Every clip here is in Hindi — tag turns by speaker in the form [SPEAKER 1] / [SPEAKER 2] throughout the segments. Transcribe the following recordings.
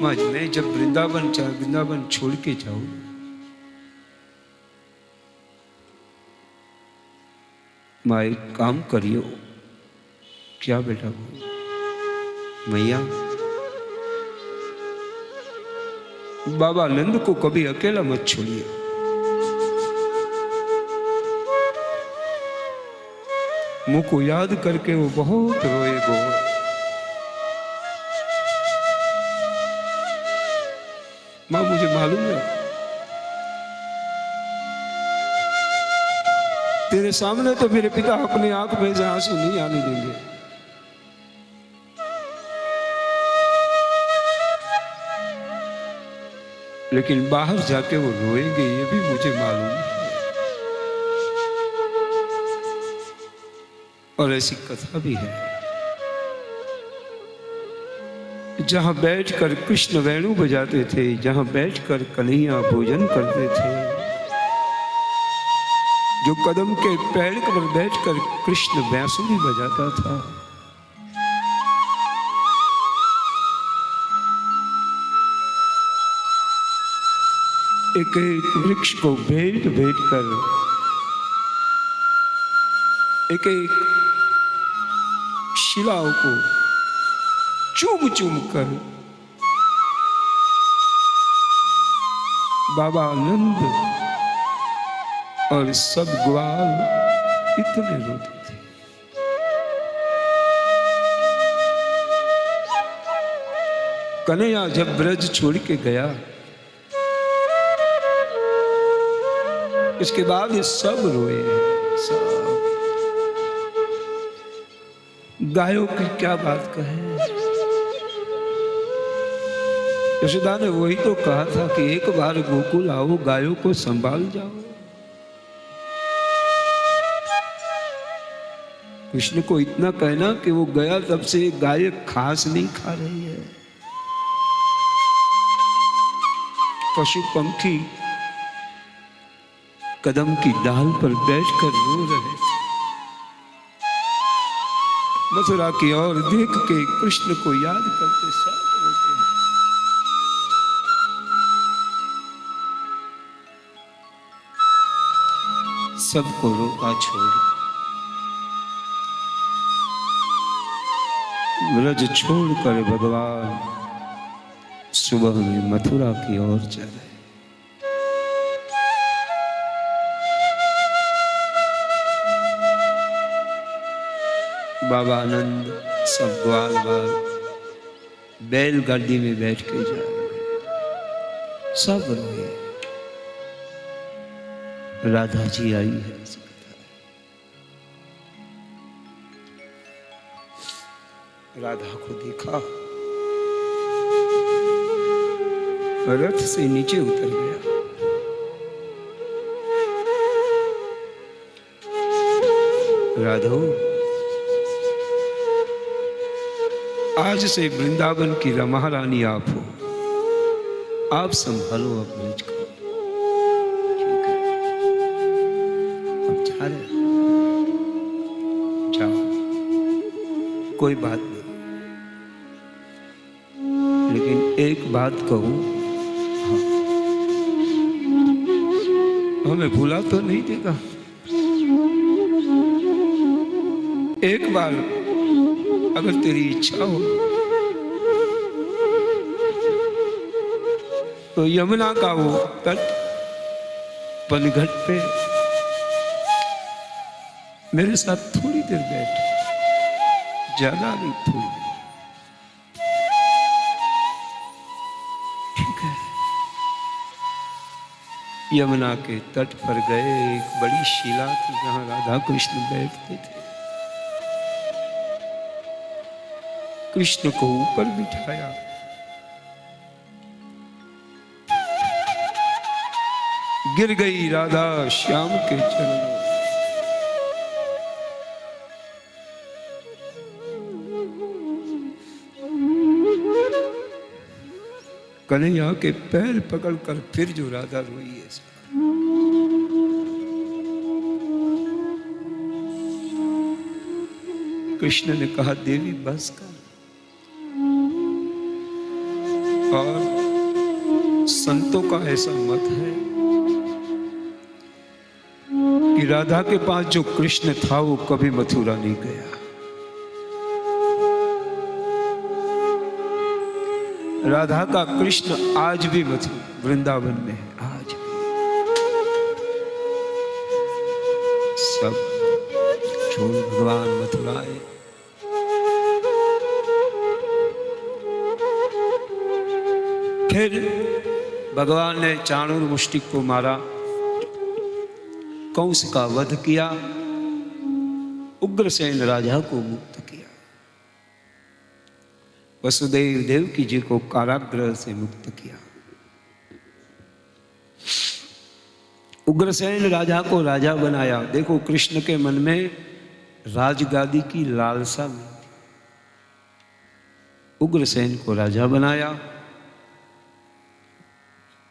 [SPEAKER 1] माँ मैं जब वृंदावन छोड़ के जाऊं, माँ एक काम करियो। क्या बेटा? वो मैया बाबा नंद को कभी अकेला मत छोड़िए। मुझको याद करके वो बहुत रोएगो। मां मुझे मालूम है तेरे सामने तो मेरे पिता अपने आंख में से आंसू नहीं आने देंगे, लेकिन बाहर जाके वो रोएंगे, ये भी मुझे मालूम है। और ऐसी कथा भी है, जहां बैठकर कृष्ण वेणु बजाते थे, जहां बैठकर कन्हैया भोजन करते थे, जो कदम के पेड़ पर बैठकर कृष्ण बांसुरी बजाता था, एक एक वृक्ष को भेंट भेंट कर, एक एक शिलाओं को चूम चूम कर बाबा आनंद और सब ग्वाल इतने रोते थे। कन्हैया जब ब्रज छोड़ के गया, इसके बाद ये सब रोए। सब गायों की क्या बात कहें। यशोदा ने वही तो कहा था कि एक बार गोकुल आओ, गायों को संभाल जाओ। कृष्ण को इतना कहना कि वो गया तब से गाय घास नहीं खा रही है। पशु पंखी कदम की डाल पर बैठकर रो रहे थे। मथुरा की ओर देख के कृष्ण को याद करते सब रोते हैं। सबको रोका छोड़ ब्रज छोड़कर भगवान सुबह में मथुरा की ओर चले। बाबा आनंद सब ग्वाल बाल बैलगाड़ी में बैठ के जा रहे, सब रोए। राधा जी आई है। राधा को देखा, रथ से नीचे उतर गया। राधो, आज से वृंदावन की महारानी आप हो, आप संभालो अब ब्रज को। ठीक है, अब जा रहे, जाओ, कोई बात नहीं, लेकिन एक बात कहूं, हमें भूला तो नहीं देगा। एक बार अगर तेरी इच्छा हो तो यमुना का वो तट पनघट पे मेरे साथ थोड़ी देर बैठ, ज्यादा नहीं, थोड़ी देर। ठीक है। यमुना के तट पर गए। एक बड़ी शिला थी जहां राधा कृष्ण बैठते थे। कृष्ण को ऊपर बिठाया, गिर गई राधा श्याम के चरणों। कन्हैया के पैर पकड़कर फिर जो राधा रोई है। कृष्ण ने कहा, देवी बस कर, और संतों का ऐसा मत है कि राधा के पास जो कृष्ण था वो कभी मथुरा नहीं गया। राधा का कृष्ण आज भी वृंदावन में है, आज भी। सब छोड़ भगवान मथुरा आए। फिर भगवान ने चाणूर मुष्टिक को मारा, कंस का वध किया, उग्रसेन राजा को मुक्त किया, वसुदेव देवकी जी को कारागृह से मुक्त किया, उग्रसेन राजा को राजा बनाया। देखो कृष्ण के मन में राजगादी की लालसा में उग्रसेन को राजा बनाया।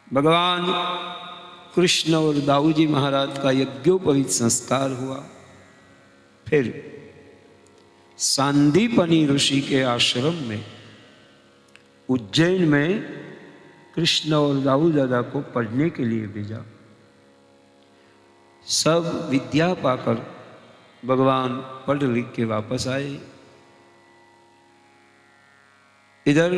[SPEAKER 1] भगवान कृष्ण और दाऊजी महाराज का यज्ञोपवीत संस्कार हुआ। फिर सांदीपनी ऋषि के आश्रम में उज्जैन में कृष्ण और दाऊ दादा को पढ़ने के लिए भेजा। सब विद्या पाकर भगवान पढ़ लिख के वापस आए। इधर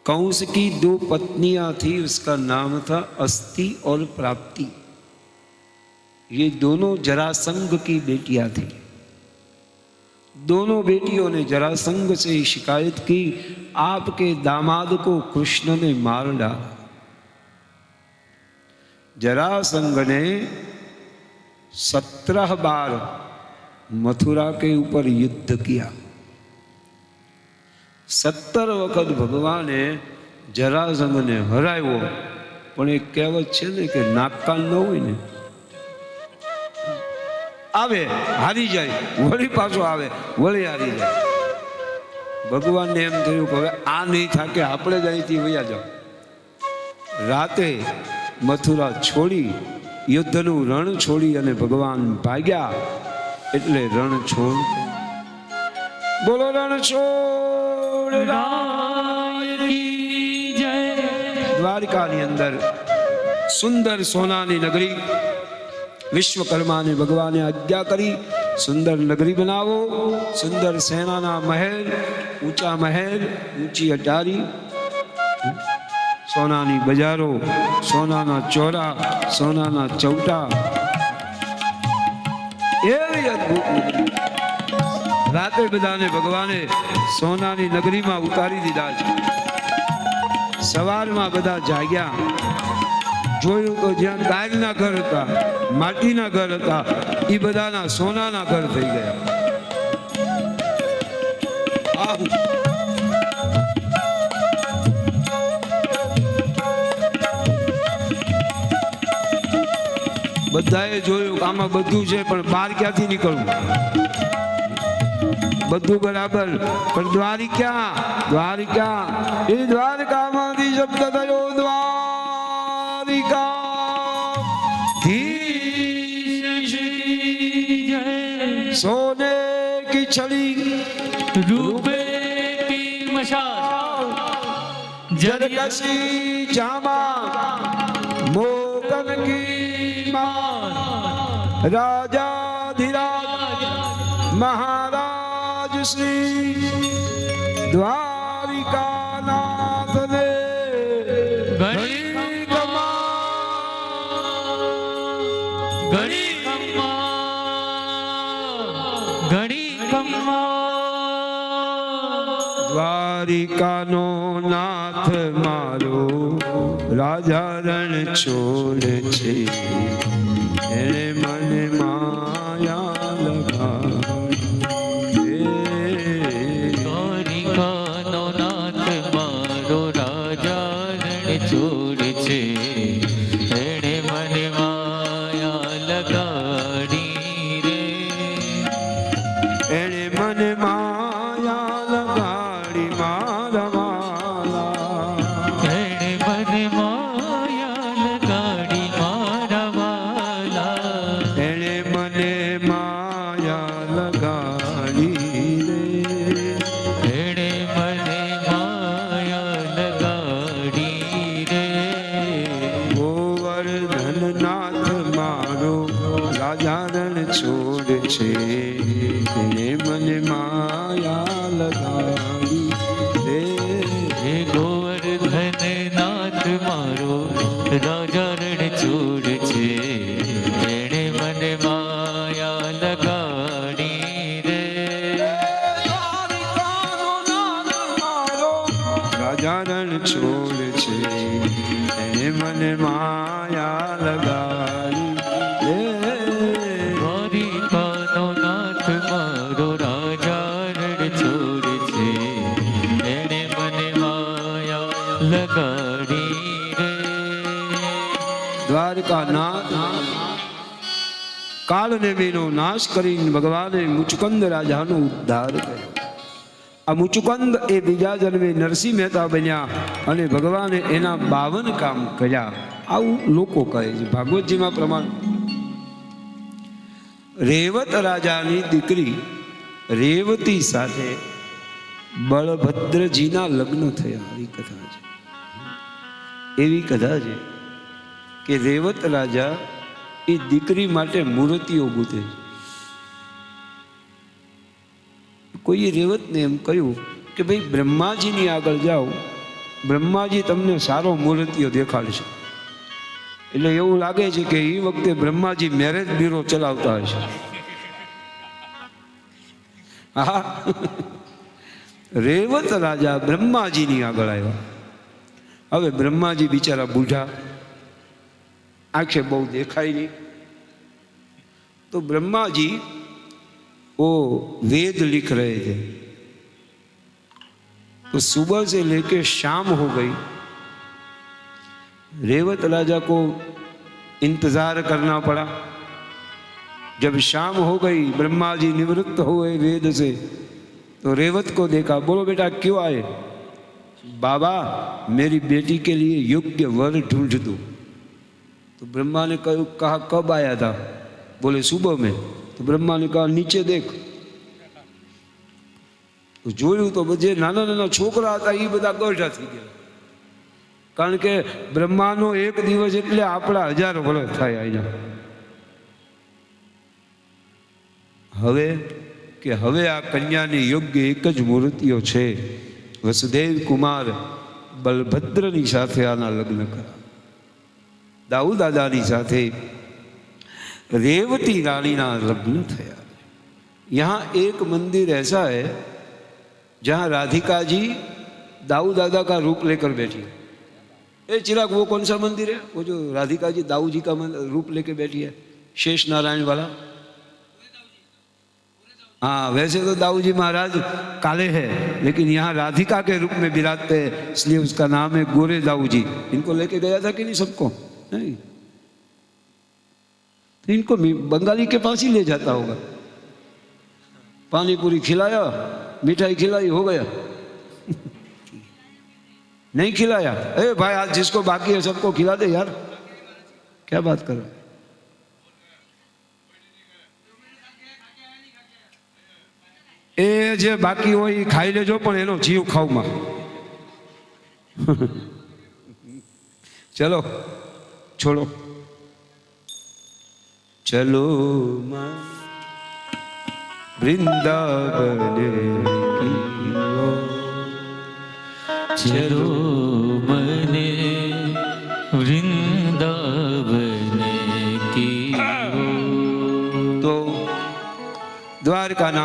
[SPEAKER 1] कंस की दो पत्नियां थी, उसका नाम था अस्ति और प्राप्ति। ये दोनों जरासंग की बेटियां थी। दोनों बेटियों ने जरासंग से शिकायत की, आपके दामाद को कृष्ण ने मार डाला। जरासंग ने 17 बार मथुरा के ऊपर युद्ध किया। 17 વખત ભગવાને જરાસંઘને હરાવ્યો, પણ એક કહેવત છે ને કે નાકકાન ન હોય ને, આવે હારી જાય, વળી પાછો આવે, વળી હારી જાય। ભગવાનને એમ થયું કે હવે આ નહીં થાકે, આપણે જ અહીંથી વયા જાઓ। રાતે મથુરા છોડી, યુદ્ધનું રણ છોડી અને ભગવાન ભાગ્યા, એટલે રણ છોડ। બોલો રણ છોડ द्वारिका अंदर सुंदर सोनानी नगरी विश्वकर्मा ने भगवान ने आज्ञा करी, सुंदर नगरी बनावो, सुंदर सेनाना महल, ऊंचा महल, ऊंची अटारी, सोनानी बजारों, सोनाना चौरा, सोनाना चौटा, एवी अद्भुत नगरी। राते बधाने भगवाने सोनानी नगरी में उतारी दीधा। सवार में बधा जाग्या, जोयुं तो ज्यां गायना घर था, माटीना घर था, ई बधाना सोनाना घर थई गया। बधाए जोयुं के आमां बधुं छे, पण बार क्यांथी निकळવું? બધું બરાબર, પણ દ્વારિકા, દ્વારિકા, એ દ્વારકામાંથી શબ્દ થયો દ્વારિકા धीश की जय। सोने की छड़ी,
[SPEAKER 2] रूपे की मशाल,
[SPEAKER 1] जरकसी जामा, मोकन की मान, राजा धीराज महाराज श्री द्वारिका नाथ ने
[SPEAKER 2] घड़ी खम्मा, घड़ी खम्मा, घड़ी खम्मा।
[SPEAKER 1] द्वारिका नो नाथ मारो राजा रण छोड़ छे, एने मन माया लगा। છે એને મને માયા લગાડી રે.
[SPEAKER 2] હે ગોવર્ધન નાથ મારો રાજા રણછોડ છે, એણે મને માયા લગાડી રે.
[SPEAKER 1] રાજા રણ છોડ છે એને મને માયા લગાડી રે.
[SPEAKER 2] દ્વારિકાનો નાથ મારો રાજા રણછોડ છે, એણે મને માયા લગાડી રે.
[SPEAKER 1] દ્વારકાનાથ કાળ ને બેનો નાશ કરીને ભગવાને મુચુકંદ રાજાનો ઉદ્ધાર કર્યો. આ મુચુકંદ એ બીજા જન્મે નરસિંહ મહેતા બન્યા અને ભગવાને એના 52 કામ કર્યા, આવું લોકો કહે છે. ભાગવતજીમાં પ્રમાણ રેવત રાજાની દીકરી રેવતી સાથે બળભદ્રજીના લગ્ન થયા. આવી કથા છે. એવી કથા છે કે રેવત રાજા એ દીકરી માટે મૂર્તિઓ ગૂંથે છે. કોઈએ રેવતને એમ કહ્યું કે ભાઈ બ્રહ્માજીની આગળ જાઓ, બ્રહ્માજી તમને સારો મૂર્તિઓ દેખાડશે. એટલે એવું લાગે છે કે એ વખતે બ્રહ્માજી મેરેજ બ્યુરો ચલાવતા હશે. હા, રેવત રાજા બ્રહ્માજીની આગળ આવ્યા. હવે બ્રહ્માજી બિચારા બુઢા, आंखें बहुत देखाई नहीं, तो ब्रह्मा जी वो वेद लिख रहे थे. तो सुबह से लेके शाम हो गई. रेवत राजा को इंतजार करना पड़ा. जब शाम हो गई, ब्रह्मा जी निवृत्त हुए वेद से, तो रेवत को देखा. बोलो बेटा क्यों आए? बाबा मेरी बेटी के लिए योग्य वर ढूंढ दो. तो ब्रह्मा ने कहा कब आया था? बोले सुबह में. तो ब्रह्मा ने कहा नीचे देख. तो જોયું તો જે નાના નાના છોકરા હતા એ બધા ગઢા થઈ ગયા. કારણ કે બ્રહ્માનો એક દિવસ એટલે આપણા 1000 વર્ષ થાય અહીંયા. હવે આ કન્યાની યોગ્ય એક જ મૂર્તિઓ છે. વસુદેવ કુમાર બલભદ્રની સાથે આના લગ્ન કરા. दाऊ दादानी साथे रेवती रानी ना लग्न थया. यहाँ एक मंदिर ऐसा है जहाँ राधिका जी दाऊ दादा का रूप लेकर बैठी है. ए चिराग, वो कौन सा मंदिर है? वो जो राधिका जी दाऊ जी का रूप लेकर बैठी है, शेष नारायण वाला. हाँ, वैसे तो दाऊ जी महाराज काले हैं, लेकिन यहाँ राधिका के रूप में विराजते हैं, इसलिए उसका नाम है गोरे दाऊ जी. इनको लेके गया था कि नहीं सबको? नहीं, तो इनको बंगाली के पास ही ले जाता होगा. पानी पूरी खिलाया, मिठाई खिलाई, हो गया. नहीं खिलाया? ए भाई आज जिसको बाकी है सबको खिला दे यार. क्या बात कर रहे? ए जे बाकी हो खाई लेजो, पण एनो जीव खावमा. चलो छोड़ो. चलो वृंदावन की ओर,
[SPEAKER 2] चलो मने वृंदावन की ओर.
[SPEAKER 1] तो द्वारका